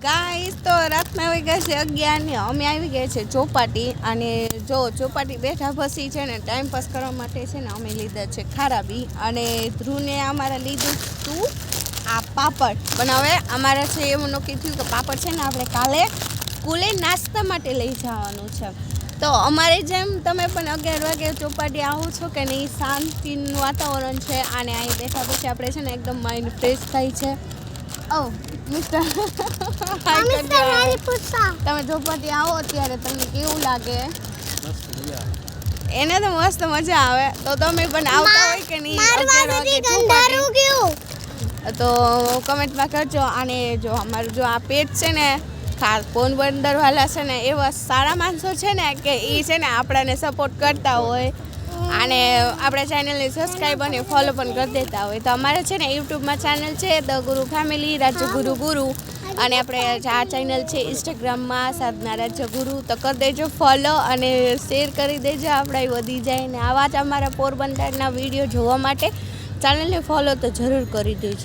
Guys તો રાતના આવી ગયા છે 11 ને અમે આવી ગયા છે ચોપાટી અને જો ચોપાટી બેઠા પછી છે ને ટાઈમ પાસ કરવા માટે છે ને અમે લીધા છે ખારાબી અને ધ્રુવને અમારે લીધું તું આ પાપડ પણ હવે અમારે છે એવું નક્કી થયું કે પાપડ છે ને આપણે કાલે સ્કૂલે નાસ્તા માટે લઈ જવાનું છે તો અમારે જેમ તમે પણ 11 વાગે ચોપાટી આવો છો કે નહીં શાંતિનું વાતાવરણ છે અને અહીં બેઠા પછી આપણે છે ને એકદમ માઇન્ડ ફ્રેશ થાય છે ઓ મિસ્ટર તમે ચોપાટી આવો ત્યારે તમને કેવું લાગે એને તો મસ્ત મજા આવે તો તમે પણ આવતા હોય કે નહીં 11 વાગે ચોપાટી તો કમેન્ટમાં કરજો અને જો અમારું જો આ પેજ છે ને ખાસ પોરબંદર વાળા છે ને એવા સારા માણસો છે ને કે એ છે ને આપણાને સપોર્ટ કરતા હોય અને આપણા ચેનલને સબસ્ક્રાઈબ અને ફોલો પણ કરી દેતા હોય તો અમારે છે ને યુટ્યુબમાં ચેનલ છે ધ ગુરુ ફેમિલી રાજ્યગુરુ ગુરુ અને આપણે આ ચેનલ છે ઇન્સ્ટાગ્રામમાં સાધના રાજ્યગુરુ તો કરી દેજો ફોલો અને શેર કરી દેજો આપણે વધી જાય ને આવા જ અમારા પોરબંદરના વિડીયો જોવા માટે ચેનલને ફોલો તો જરૂર કરી દેજો.